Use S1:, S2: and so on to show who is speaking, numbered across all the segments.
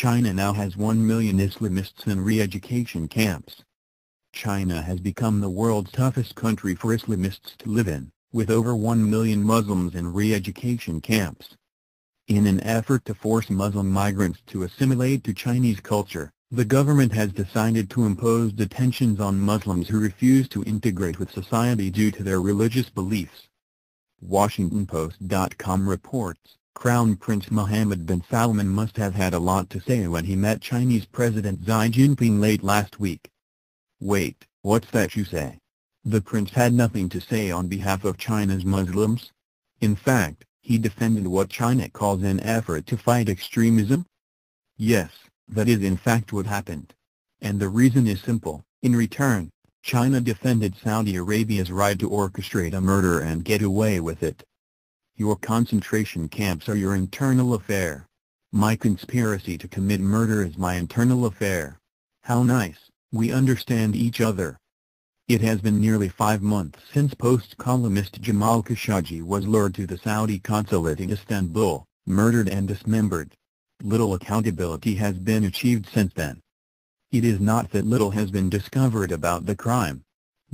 S1: China now has 1 million Islamists in re-education camps. China has become the world's toughest country for Islamists to live in, with over 1 million Muslims in re-education camps. In an effort to force Muslim migrants to assimilate to Chinese culture, the government has decided to impose detentions on Muslims who refuse to integrate with society due to their religious beliefs. WashingtonPost.com reports, Crown Prince Mohammed bin Salman must have had a lot to say when he met Chinese President Xi Jinping late last week. Wait, what's that you say? The prince had nothing to say on behalf of China's Muslims? In fact, he defended what China calls an effort to fight extremism? Yes, that is in fact what happened. And the reason is simple: in return, China defended Saudi Arabia's right to orchestrate a murder and get away with it. Your concentration camps are your internal affair. My conspiracy to commit murder is my internal affair. How nice, we understand each other. It has been nearly 5 months since Post-columnist Jamal Khashoggi was lured to the Saudi consulate in Istanbul, murdered and dismembered. Little accountability has been achieved since then. It is not that little has been discovered about the crime.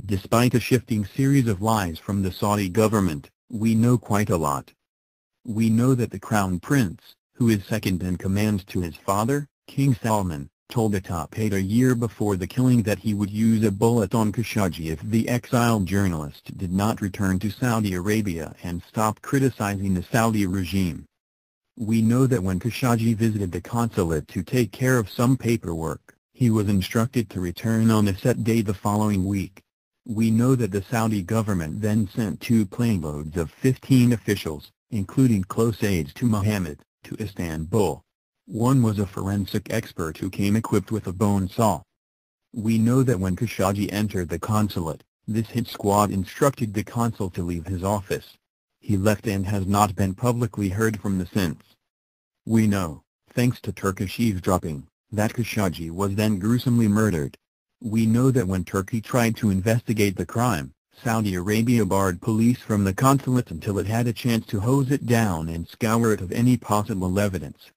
S1: Despite a shifting series of lies from the Saudi government, we know quite a lot. We know that the Crown Prince, who is second in command to his father, King Salman, told a top aide a year before the killing that he would use a bullet on Khashoggi if the exiled journalist did not return to Saudi Arabia and stop criticizing the Saudi regime. We know that when Khashoggi visited the consulate to take care of some paperwork, he was instructed to return on a set day the following week. We know that the Saudi government then sent 2 planeloads of 15 officials, including close aides to Mohammed, to Istanbul. One was a forensic expert who came equipped with a bone saw. We know that when Khashoggi entered the consulate, this hit squad instructed the consul to leave his office. He left and has not been publicly heard from since. We know, thanks to Turkish eavesdropping, that Khashoggi was then gruesomely murdered. We know that when Turkey tried to investigate the crime, Saudi Arabia barred police from the consulate until it had a chance to hose it down and scour it of any possible evidence.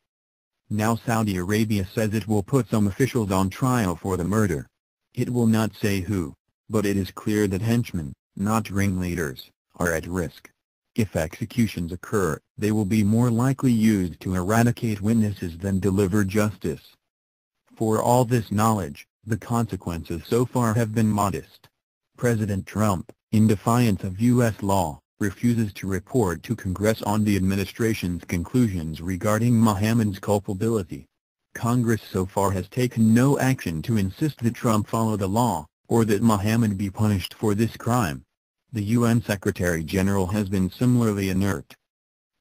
S1: Now Saudi Arabia says it will put some officials on trial for the murder. It will not say who, but it is clear that henchmen, not ringleaders, are at risk. If executions occur, they will be more likely used to eradicate witnesses than deliver justice. For all this knowledge, the consequences so far have been modest. President Trump, in defiance of U.S. law, refuses to report to Congress on the administration's conclusions regarding Mohammed's culpability. Congress so far has taken no action to insist that Trump follow the law, or that Mohammed be punished for this crime. The UN Secretary General has been similarly inert.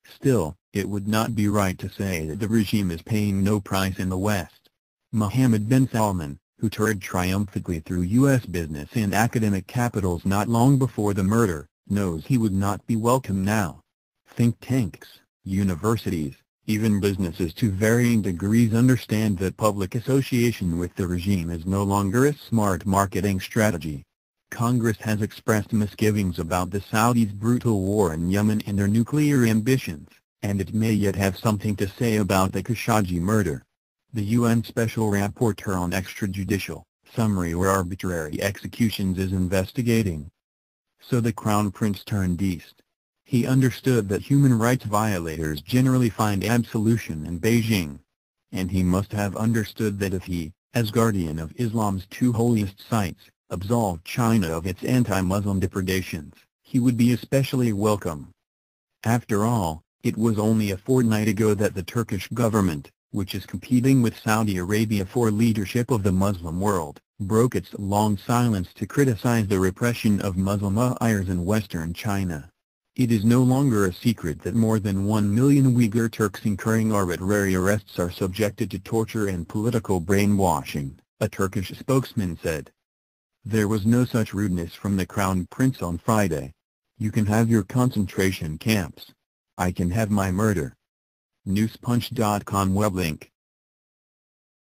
S1: Still, it would not be right to say that the regime is paying no price in the West. Mohammed bin Salman, who toured triumphantly through U.S. business and academic capitals not long before the murder, knows he would not be welcome now. Think tanks, universities, even businesses to varying degrees understand that public association with the regime is no longer a smart marketing strategy. Congress has expressed misgivings about the Saudis' brutal war in Yemen and their nuclear ambitions, and it may yet have something to say about the Khashoggi murder. The UN Special Rapporteur on Extrajudicial, Summary or Arbitrary Executions is investigating. So the Crown Prince turned east. He understood that human rights violators generally find absolution in Beijing. And he must have understood that if he, as guardian of Islam's 2 holiest sites, absolved China of its anti-Muslim depredations, he would be especially welcome. After all, it was only a fortnight ago that the Turkish government, which is competing with Saudi Arabia for leadership of the Muslim world, broke its long silence to criticize the repression of Muslim Uyghurs in western China. It is no longer a secret that more than 1 million Uyghur Turks incurring arbitrary arrests are subjected to torture and political brainwashing, a Turkish spokesman said. There was no such rudeness from the Crown Prince on Friday. You can have your concentration camps. I can have my murder. Newspunch.com web link.